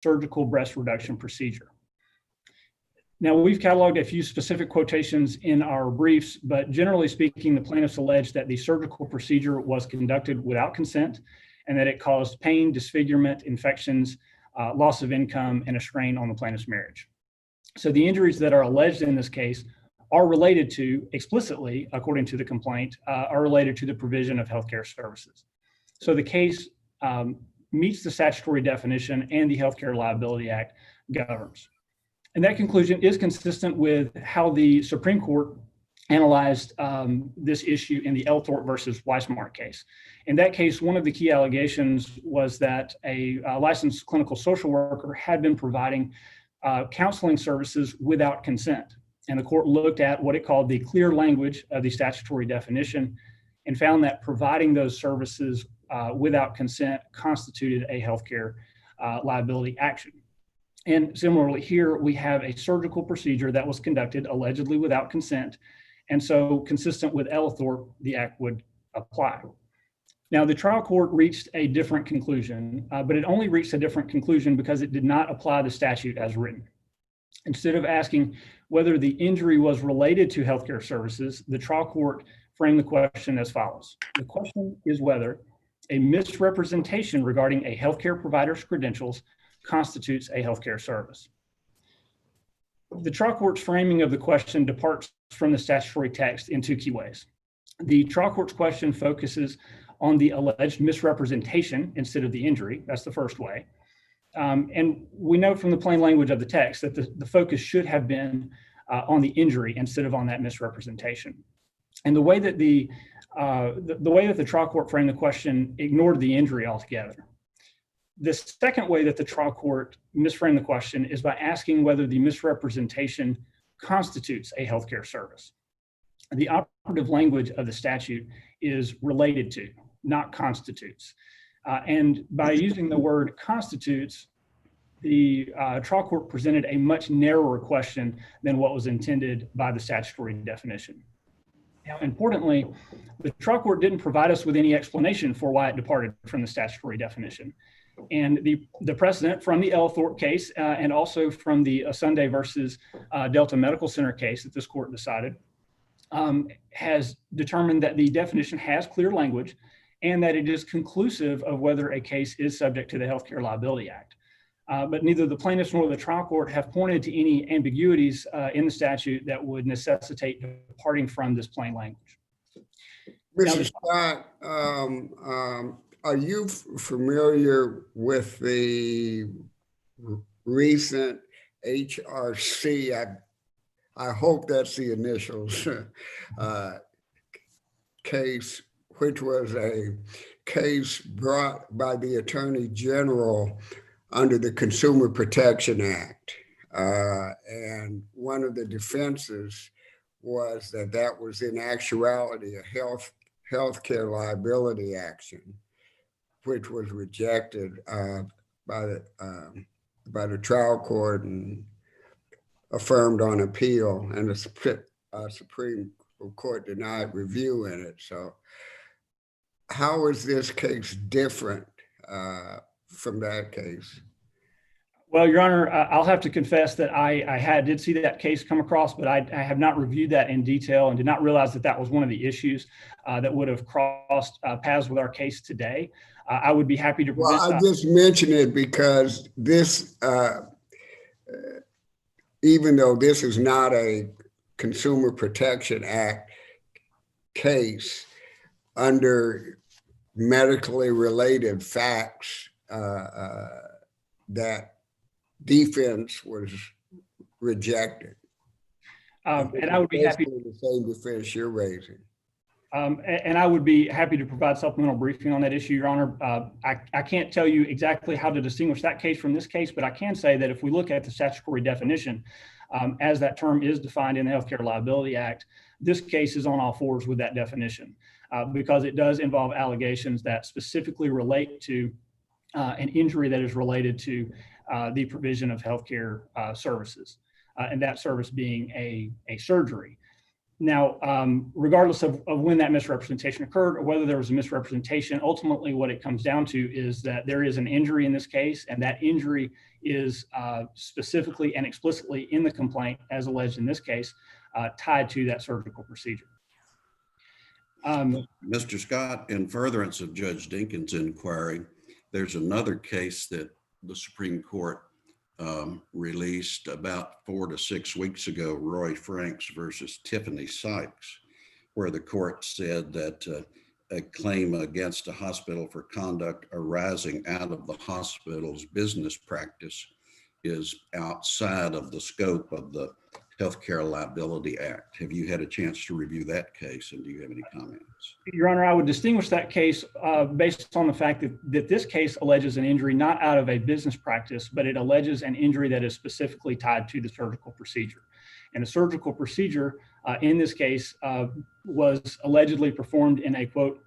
surgical breast reduction procedure. Now, we've cataloged a few specific quotations in our briefs, but generally speaking, the plaintiffs allege that the surgical procedure was conducted without consent and that it caused pain, disfigurement, infections, loss of income, and a strain on the plaintiff's marriage. So the injuries that are alleged in this case are related to, explicitly, according to the complaint, are related to the provision of healthcare services. So the case meets the statutory definition and the Healthcare Liability Act governs. And that conclusion is consistent with how the Supreme Court analyzed this issue in the Elthorpe versus Weissmark case. In that case, one of the key allegations was that a licensed clinical social worker had been providing counseling services without consent. And the court looked at what it called the clear language of the statutory definition and found that providing those services without consent constituted a healthcare liability action. And similarly here, we have a surgical procedure that was conducted allegedly without consent. And so consistent with Elthorpe, the act would apply. Now, the trial court reached a different conclusion, but it only reached a different conclusion because it did not apply the statute as written. Instead of asking whether the injury was related to healthcare services, the trial court framed the question as follows. The question is whether a misrepresentation regarding a healthcare provider's credentials constitutes a healthcare service. The trial court's framing of the question departs from the statutory text in two key ways. The trial court's question focuses on the alleged misrepresentation instead of the injury. That's the first way. And we know from the plain language of the text that the focus should have been on the injury instead of on that misrepresentation. And the way that the trial court framed the question ignored the injury altogether. The second way that the trial court misframed the question is by asking whether the misrepresentation constitutes a healthcare service. The operative language of the statute is related to, not constitutes. And by using the word constitutes, the trial court presented a much narrower question than what was intended by the statutory definition. Now, importantly, the trial court didn't provide us with any explanation for why it departed from the statutory definition. And the precedent from the Elthorpe case and also from the Sunday versus Delta Medical Center case that this court decided has determined that the definition has clear language and that it is conclusive of whether a case is subject to the Healthcare Liability Act. But neither the plaintiffs nor the trial court have pointed to any ambiguities in the statute that would necessitate departing from this plain language. Mr. Scott, are you familiar with the recent HRC, I hope that's the initials, case, which was a case brought by the Attorney General under the Consumer Protection Act. And one of the defenses was that that was in actuality a healthcare liability action, which was rejected by the trial court and affirmed on appeal, and the Supreme Court denied review in it. So how is this case different from that case? Well, Your Honor, I'll have to confess that I did see that case come across, but I have not reviewed that in detail and did not realize that that was one of the issues that would have crossed paths with our case today. I would be happy to. Well, I just mention it because this, even though this is not a Consumer Protection Act case, under medically related facts, that defense was rejected. And I would be happy to the same defense you're raising. And I would be happy to provide supplemental briefing on that issue, Your Honor. I can't tell you exactly how to distinguish that case from this case, but I can say that if we look at the statutory definition, as that term is defined in the Healthcare Liability Act, this case is on all fours with that definition because it does involve allegations that specifically relate to an injury that is related to the provision of healthcare services, and that service being a surgery. Now, regardless of when that misrepresentation occurred or whether there was a misrepresentation, ultimately what it comes down to is that there is an injury in this case, and that injury is specifically and explicitly in the complaint, as alleged in this case, tied to that surgical procedure. Mr. Scott, in furtherance of Judge Dinkins' inquiry, there's another case that the Supreme Court released about 4 to 6 weeks ago, Roy Franks versus Tiffany Sykes, where the court said that a claim against a hospital for conduct arising out of the hospital's business practice is outside of the scope of the Healthcare Liability Act. Have you had a chance to review that case, and do you have any comments? Your Honor, I would distinguish that case based on the fact that this case alleges an injury not out of a business practice, but it alleges an injury that is specifically tied to the surgical procedure. And the surgical procedure in this case was allegedly performed in a, quote,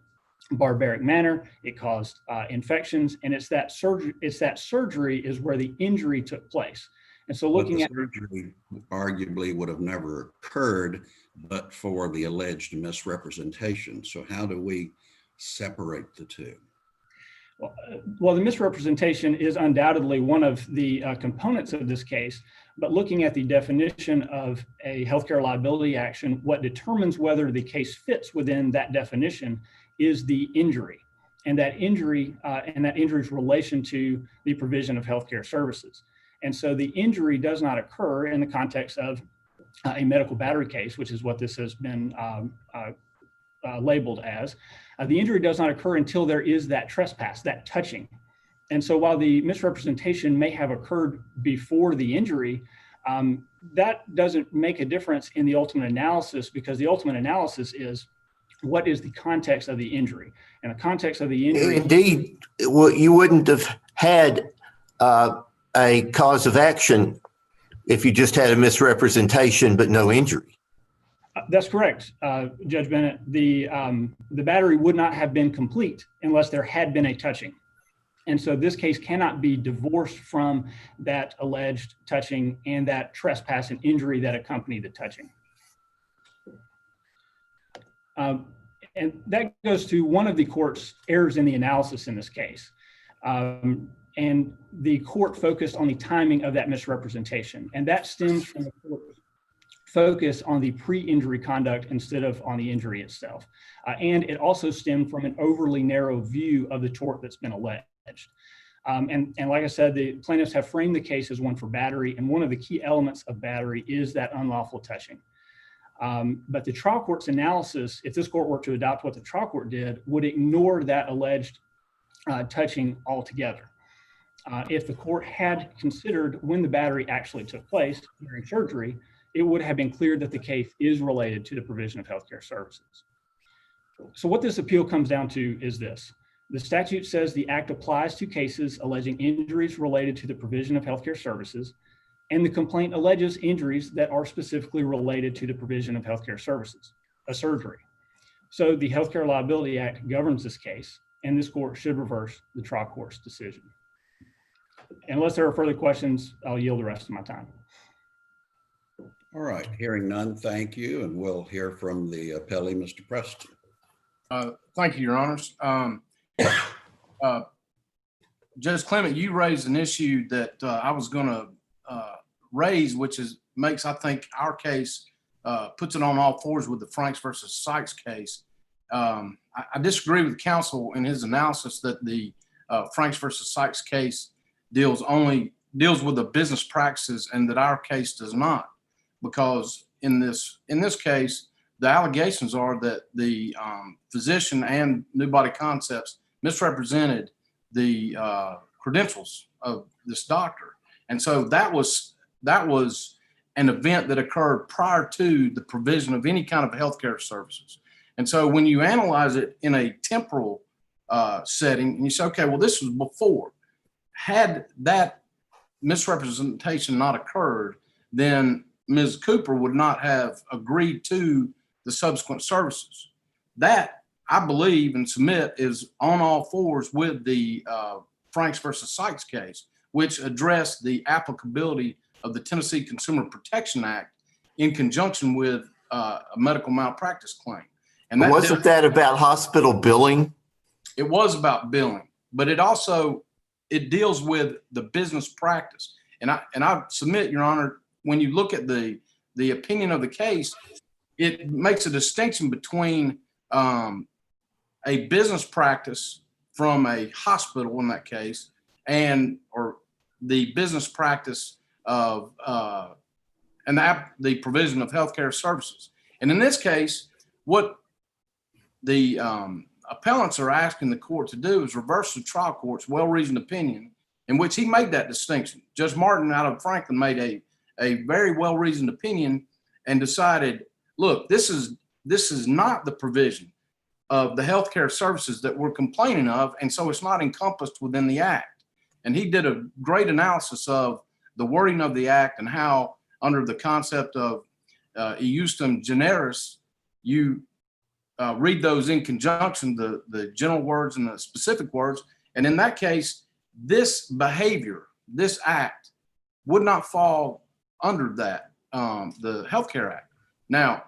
barbaric manner. It caused infections, and it's that surgery is where the injury took place. And so looking at surgery arguably would have never occurred but for the alleged misrepresentation. So how do we separate the two? Well, the misrepresentation is undoubtedly one of the components of this case, but looking at the definition of a healthcare liability action, what determines whether the case fits within that definition is the injury, and that injury's relation to the provision of healthcare services. And so the injury does not occur in the context of a medical battery case, which is what this has been labeled as. The injury does not occur until there is that trespass, that touching. And so while the misrepresentation may have occurred before the injury, that doesn't make a difference in the ultimate analysis, because the ultimate analysis is what is the context of the injury. And the context of the injury— Indeed, well, you wouldn't have had a cause of action if you just had a misrepresentation but no injury. That's correct, Judge Bennett. The battery would not have been complete unless there had been a touching. And so this case cannot be divorced from that alleged touching and that trespass and injury that accompany the touching. And that goes to one of the court's errors in the analysis in this case. And the court focused on the timing of that misrepresentation. And that stems from the court's focus on the pre-injury conduct instead of on the injury itself. And it also stemmed from an overly narrow view of the tort that's been alleged. And like I said, the plaintiffs have framed the case as one for battery, and one of the key elements of battery is that unlawful touching. But the trial court's analysis, if this court were to adopt what the trial court did, would ignore that alleged touching altogether. If the court had considered when the battery actually took place during surgery, it would have been clear that the case is related to the provision of healthcare services. So what this appeal comes down to is this. The statute says the act applies to cases alleging injuries related to the provision of healthcare services, and the complaint alleges injuries that are specifically related to the provision of healthcare services, a surgery. So the Healthcare Liability Act governs this case, and this court should reverse the trial court's decision. Unless there are further questions, I'll yield the rest of my time. All right, hearing none, thank you. And we'll hear from the appellee, Mr. Preston. Thank you, Your Honors. Judge Clement, you raised an issue that I was going to raise, which makes, I think, our case, puts it on all fours with the Franks versus Sykes case. I disagree with counsel in his analysis that the Franks versus Sykes case deals with the business practices and that our case does not, because in this case, the allegations are that the physician and New Body Concepts misrepresented the credentials of this doctor. And so that was an event that occurred prior to the provision of any kind of healthcare services. And so when you analyze it in a temporal setting, and you say, okay, well, this was before. Had that misrepresentation not occurred, then Ms. Cooper would not have agreed to the subsequent services. That, I believe and submit, is on all fours with the Franks versus Sykes case, which addressed the applicability of the Tennessee Consumer Protection Act in conjunction with a medical malpractice claim. And that Wasn't that about hospital billing? It was about billing, but it deals with the business practice. And I submit, Your Honor, when you look at the opinion of the case, it makes a distinction between a business practice from a hospital in that case, or the business practice of the provision of healthcare services. And in this case, what the appellants are asking the court to do is reverse the trial court's well-reasoned opinion in which he made that distinction. Judge Martin out of Franklin made a very well-reasoned opinion and decided, look, this is not the provision of the healthcare services that we're complaining of, and so it's not encompassed within the act. And he did a great analysis of the wording of the act and how, under the concept of iustum generis, you read those in conjunction, the general words and the specific words. And in that case, this behavior, this act, would not fall under that, the Healthcare Act. Now,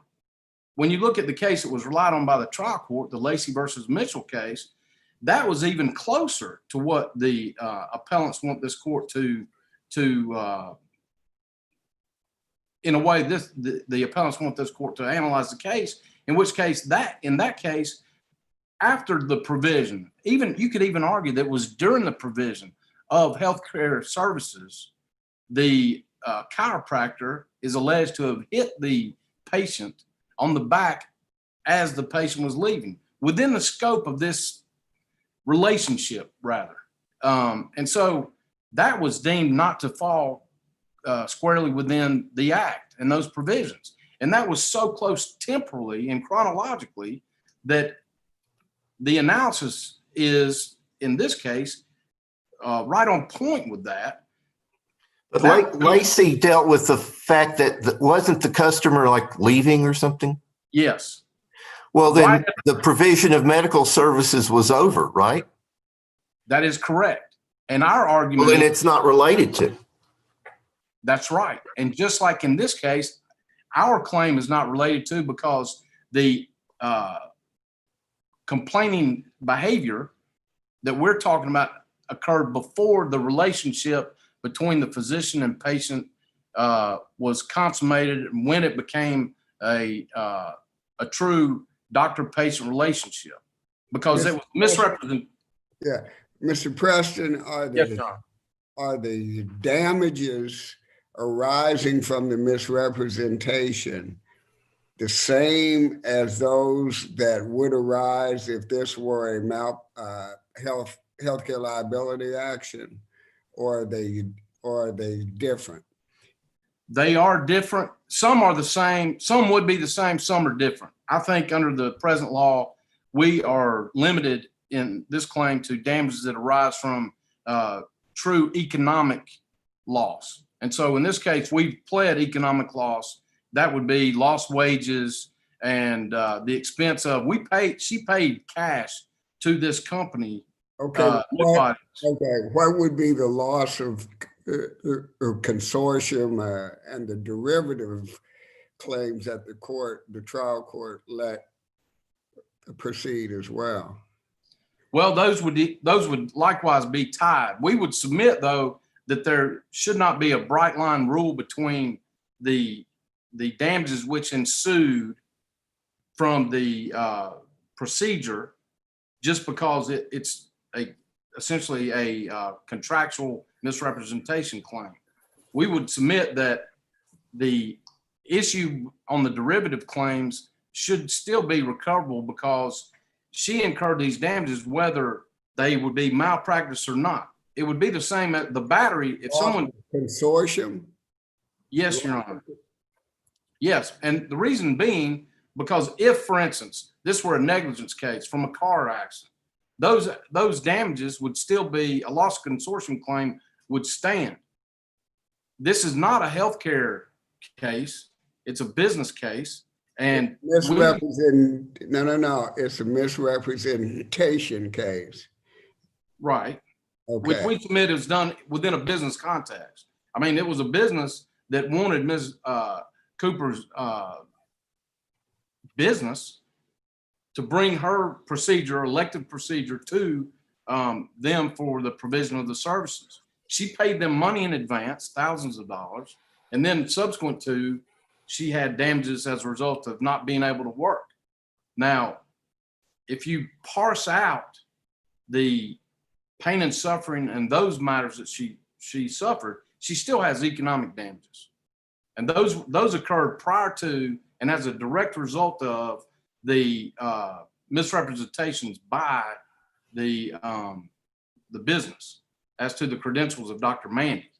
when you look at the case that was relied on by the trial court, the Lacey versus Mitchell case, that was even closer to what the appellants want this court to in a way, the appellants want this court to analyze the case, in which case in that case, after the provision, you could even argue that it was during the provision of healthcare services, the chiropractor is alleged to have hit the patient on the back as the patient was leaving, within the scope of this relationship, rather. And so that was deemed not to fall squarely within the act and those provisions. And that was so close temporally and chronologically that the analysis is, in this case, right on point with that. But Lacey dealt with the fact that wasn't the customer like leaving or something? Yes. Well, then the provision of medical services was over, right? That is correct. And our argument Well, then it's not related to. That's right. And just like in this case, our claim is not related to, because the complaining behavior that we're talking about occurred before the relationship between the physician and patient was consummated, and when it became a true doctor-patient relationship, because it was misrepresented. Yeah, Mr. Preston, are the damages arising from the misrepresentation the same as those that would arise if this were a healthcare liability action, or are they different? They are different. Some are the same. Some would be the same. Some are different. I think under the present law, we are limited in this claim to damages that arise from true economic loss. And so in this case, we've pled economic loss. That would be lost wages and the expense of, she paid cash to this company. Okay. What would be the loss of consortium and the derivative claims that the trial court let proceed as well? Well, those would likewise be tied. We would submit, though, that there should not be a bright line rule between the damages which ensued from the procedure, just because it's essentially a contractual misrepresentation claim. We would submit that the issue on the derivative claims should still be recoverable, because she incurred these damages whether they would be malpractice or not. It would be the same at the battery. If someone consortium. Yes, Your Honor. Yes, and the reason being, because if, for instance, this were a negligence case from a car accident, those damages would still be, a loss consortium claim would stand. This is not a healthcare case. It's a business case. And It's a misrepresentation case. Right. Okay. Which we submit is done within a business context. I mean, it was a business that wanted Ms. Cooper's business to bring her procedure, elective procedure, to them for the provision of the services. She paid them money in advance, thousands of dollars, and then subsequent to, she had damages as a result of not being able to work. Now, if you parse out the pain and suffering and those matters that she suffered, she still has economic damages. And those occurred prior to and as a direct result of the misrepresentations by the business as to the credentials of Dr. Mandy.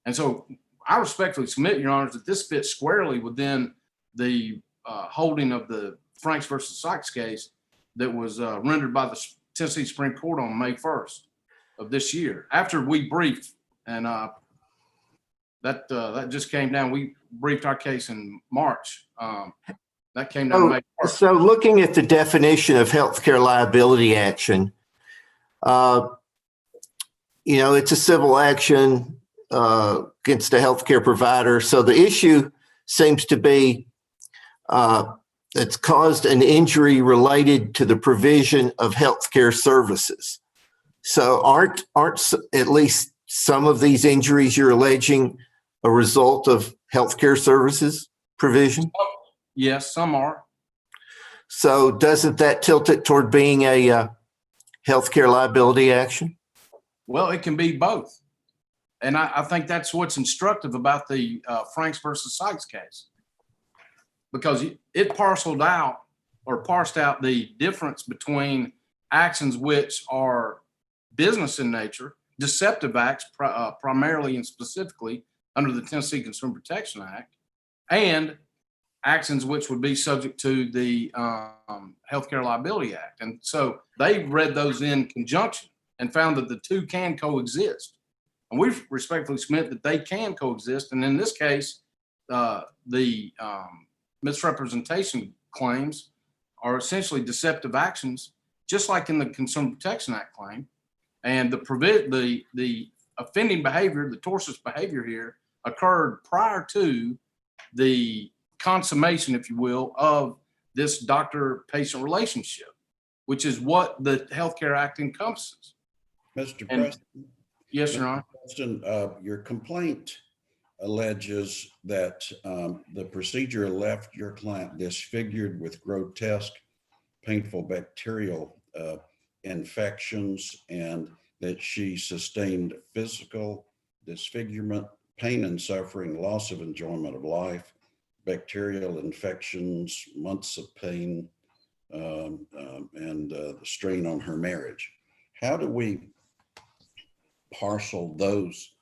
And so I respectfully submit, Your Honors, that this fits squarely within the holding of the Franks versus Sykes case that was rendered by the Tennessee Supreme Court on May 1st of this year. After we briefed, and that just came down, we briefed our case in March. That came down May 1st. So looking at the definition of healthcare liability action, it's a civil action against a healthcare provider. So the issue seems to be it's caused an injury related to the provision of healthcare services. So aren't at least some of these injuries you're alleging a result of healthcare services provision? Yes, some are. So doesn't that tilt it toward being a healthcare liability action? Well, it can be both. And I think that's what's instructive about the Franks versus Sykes case, because it parsed out the difference between actions which are business in nature, deceptive acts primarily and specifically under the Tennessee Consumer Protection Act, and actions which would be subject to the Healthcare Liability Act. And so they read those in conjunction and found that the two can coexist. And we respectfully submit that they can coexist. And in this case, the misrepresentation claims are essentially deceptive actions, just like in the Consumer Protection Act claim. And the offending behavior, the tortious behavior here, occurred prior to the consummation, if you will, of this doctor-patient relationship, which is what the Healthcare Act encompasses. Mr. And- Preston. Yes, Your Honor. Preston, your complaint alleges that the procedure left your client disfigured with grotesque, painful bacterial infections, and that she sustained physical disfigurement, pain and suffering, loss of enjoyment of life, bacterial infections, months of pain, and the strain on her marriage. How do we parcel those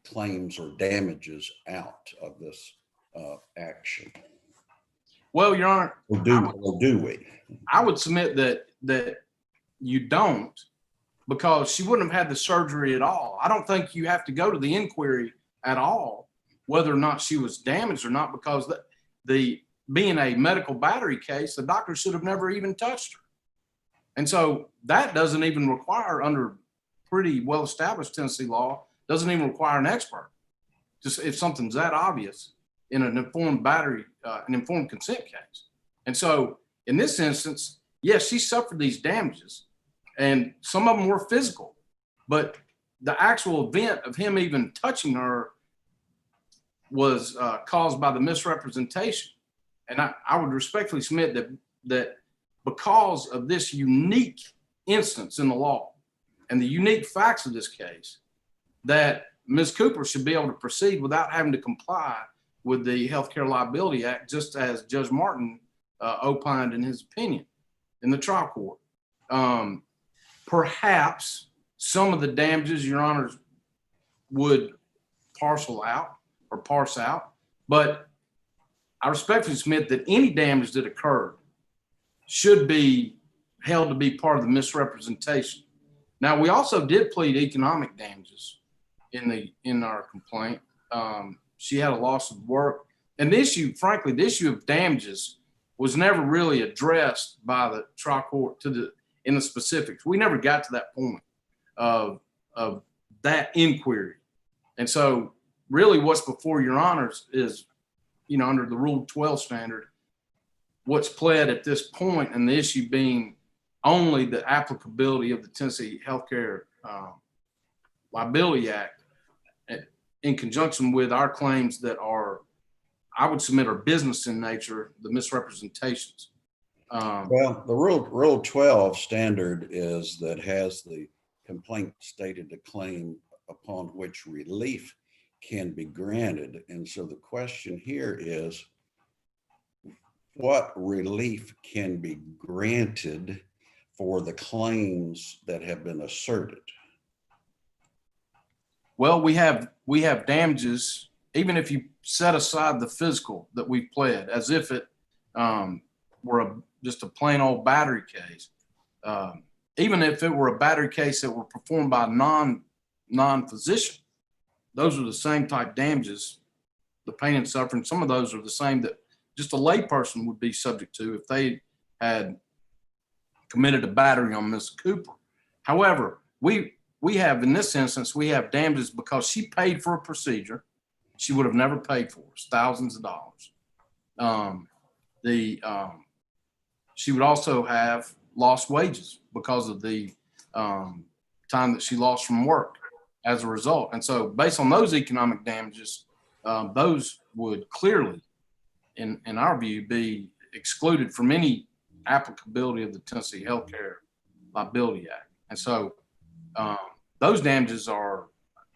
claims or damages out of this action? Well, Your Honor, Or do we? I would submit that you don't, because she wouldn't have had the surgery at all. I don't think you have to go to the inquiry at all, whether or not she was damaged or not, because the being a medical battery case, the doctor should have never even touched her. And so that doesn't even require, under pretty well-established Tennessee law, doesn't even require an expert. Just if something's that obvious in an informed an informed consent case. And so in this instance, yes, she suffered these damages, and some of them were physical, but the actual event of him even touching her was caused by the misrepresentation. And I would respectfully submit that because of this unique instance in the law and the unique facts of this case, that Ms. Cooper should be able to proceed without having to comply with the Healthcare Liability Act, just as Judge Martin opined in his opinion in the trial court. Perhaps some of the damages, Your Honors, would parse out, but I respectfully submit that any damage that occurred should be held to be part of the misrepresentation. Now, we also did plead economic damages in our complaint. She had a loss of work, and the issue of damages was never really addressed by the trial court in the specifics. We never got to that point of that inquiry. And so really what's before Your Honors is, under the Rule 12 standard, what's pled at this point, and the issue being only the applicability of the Tennessee Healthcare Liability Act in conjunction with our claims that are, I would submit, are business in nature, the misrepresentations. Well, the Rule 12 standard is that has the complaint stated a claim upon which relief can be granted. And so the question here is, what relief can be granted for the claims that have been asserted? Well, we have damages, even if you set aside the physical that we pled, as if it were just a plain old battery case. Even if it were a battery case that were performed by a non-physician, those are the same type damages, the pain and suffering. Some of those are the same that just a layperson would be subject to if they had committed a battery on Ms. Cooper. However, we have, in this instance, we have damages because she paid for a procedure she would have never paid for, thousands of dollars. She would also have lost wages because of the time that she lost from work as a result. And so based on those economic damages, those would clearly, in our view, be excluded from any applicability of the Tennessee Healthcare Liability Act. And so those damages are,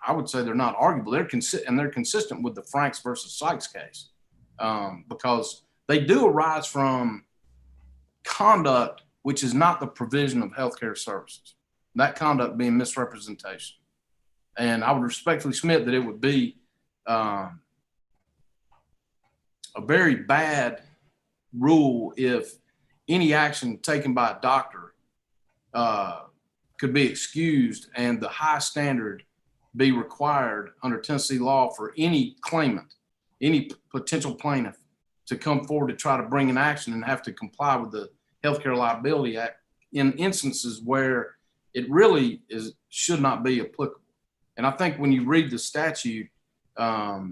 I would say, they're not arguable. They're consistent with the Franks versus Sykes case because they do arise from conduct which is not the provision of healthcare services. That conduct being misrepresentation. And I would respectfully submit that it would be a very bad rule if any action taken by a doctor could be excused and the high standard be required under Tennessee law for any claimant, any potential plaintiff to come forward to try to bring an action and have to comply with the Healthcare Liability Act in instances where it really should not be applicable. And I think when you read the statute, as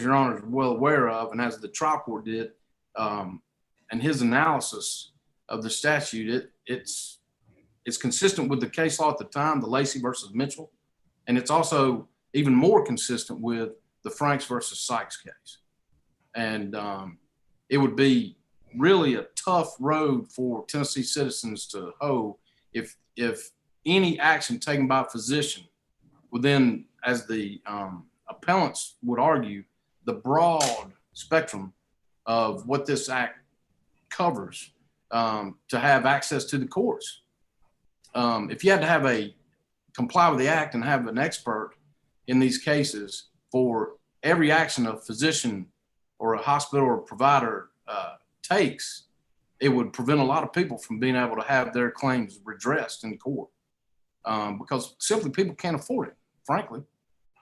Your Honor is well aware of, and as the trial court did, and his analysis of the statute, it's consistent with the case law at the time, the Lacey versus Mitchell, and it's also even more consistent with the Franks versus Sykes case. And it would be really a tough road for Tennessee citizens to hoe if any action taken by a physician within, as the appellants would argue, the broad spectrum of what this act covers, to have access to the courts. If you had to comply with the act and have an expert in these cases for every action a physician or a hospital or provider takes, it would prevent a lot of people from being able to have their claims redressed in court because simply people can't afford it, frankly.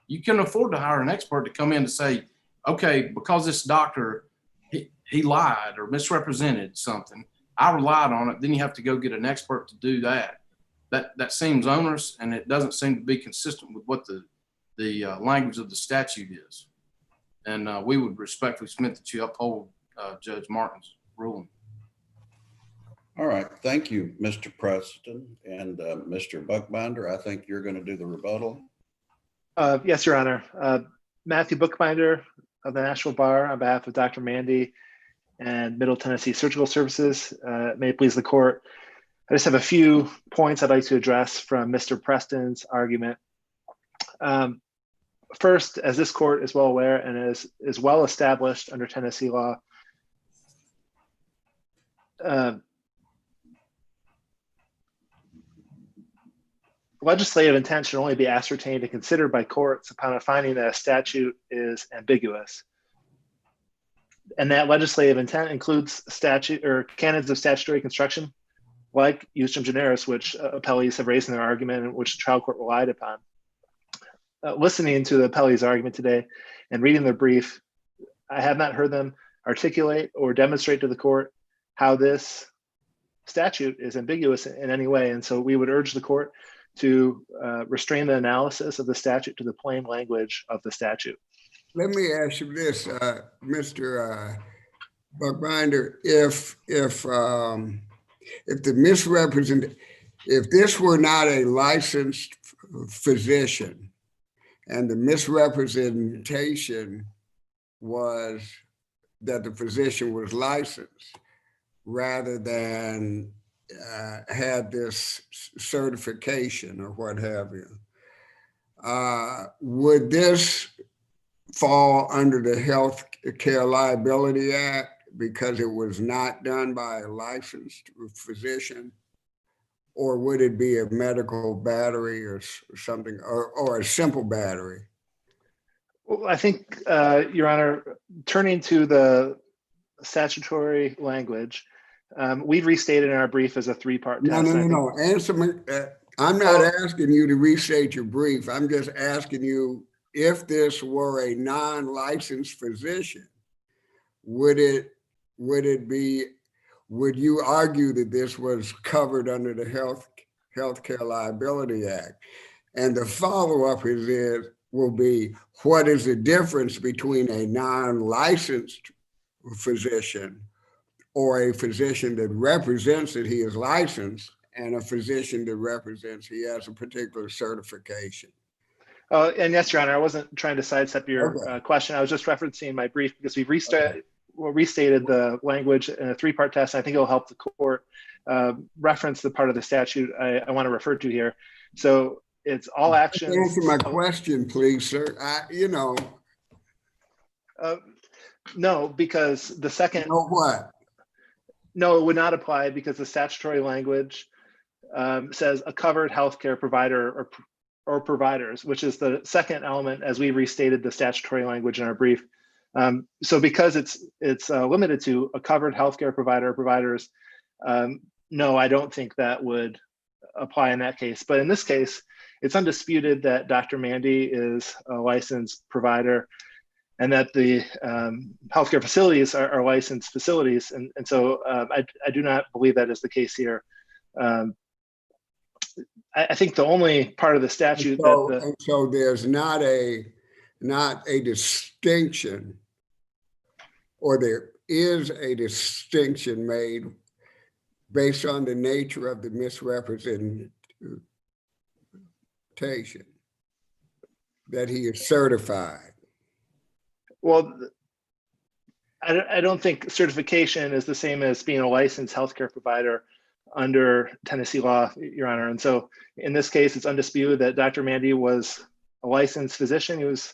You can afford to hire an expert to come in to say, okay, because this doctor, he lied or misrepresented something, I relied on it, then you have to go get an expert to do that. That seems onerous, and it doesn't seem to be consistent with what the language of the statute is. And we would respectfully submit that you uphold Judge Martin's ruling. All right. Thank you, Mr. Preston. And Mr. Buckbinder, I think you're going to do the rebuttal. Yes, Your Honor. Matthew Buckbinder of the National Bar on behalf of Dr. Mandy and Middle Tennessee Surgical Services. May it please the court. I just have a few points I'd like to address from Mr. Preston's argument. First, as this court is well aware and is well established under Tennessee law, legislative intent should only be ascertained and considered by courts upon a finding that a statute is ambiguous. And that legislative intent includes statute or canons of statutory construction, like Eustem Generis, which appellees have raised in their argument and which the trial court relied upon. Listening to the appellee's argument today and reading their brief, I have not heard them articulate or demonstrate to the court how this statute is ambiguous in any way. And so we would urge the court to restrain the analysis of the statute to the plain language of the statute. Let me ask you this, Mr. Buckbinder, if this were not a licensed physician and the misrepresentation was that the physician was licensed rather than had this certification or what have you, would this fall under the Health Care Liability Act because it was not done by a licensed physician? Or would it be a medical battery or something, or a simple battery? Well, I think, Your Honor, turning to the statutory language, we've restated in our brief as a three-part test. No. Answer me. I'm not asking you to restate your brief. I'm just asking you, if this were a non-licensed physician, would you argue that this was covered under the Health Care Liability Act? And the follow-up will be, what is the difference between a non-licensed physician or a physician that represents that he is licensed and a physician that represents he has a particular certification? And yes, Your Honor, I wasn't trying to sidestep your question. I was just referencing my brief because we've restated the language in a three-part test. I think it'll help the court reference the part of the statute I want to refer to here. So it's all actions. Answer my question, please, sir. No, because the second. No, what? No, it would not apply because the statutory language says a covered healthcare provider or providers, which is the second element as we restated the statutory language in our brief. So because it's limited to a covered healthcare provider or providers, no, I don't think that would apply in that case. But in this case, it's undisputed that Dr. Mandy is a licensed provider and that the healthcare facilities are licensed facilities. And so I do not believe that is the case here. I think the only part of the statute so there's not a distinction, or there is a distinction made based on the nature of the misrepresentation that he is certified. Well, I don't think certification is the same as being a licensed healthcare provider under Tennessee law, Your Honor. And so in this case, it's undisputed that Dr. Mandy was a licensed physician. He was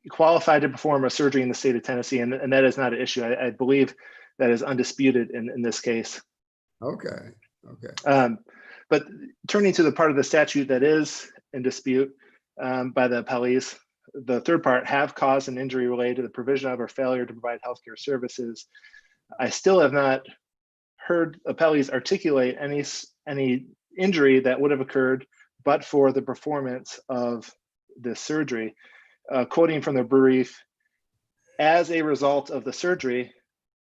qualified to perform a surgery in the state of Tennessee, and that is not an issue. I believe that is undisputed in this case. Okay. But turning to the part of the statute that is in dispute by the appellees, the third part, have caused an injury related to the provision of or failure to provide healthcare services. I still have not heard appellees articulate any injury that would have occurred but for the performance of this surgery. Quoting from the brief, as a result of the surgery,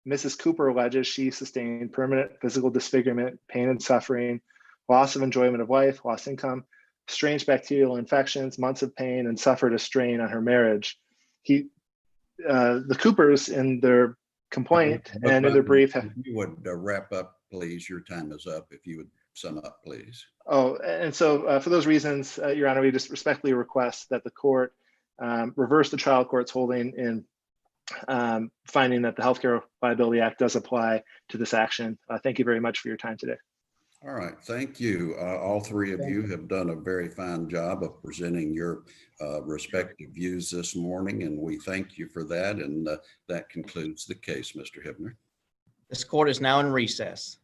Mrs. Cooper alleges she sustained permanent physical disfigurement, pain and suffering, loss of enjoyment of life, lost income, strange bacterial infections, months of pain, and suffered a strain on her marriage. The Coopers in their complaint and in their brief. If you would wrap up, please. Your time is up. If you would sum up, please. Oh, and so for those reasons, Your Honor, we just respectfully request that the court reverse the trial court's holding in finding that the Healthcare Liability Act does apply to this action. Thank you very much for your time today. All right, thank you. All three of you have done a very fine job of presenting your respective views this morning, and we thank you for that. And that concludes the case, Mr. Hibner. This court is now in recess.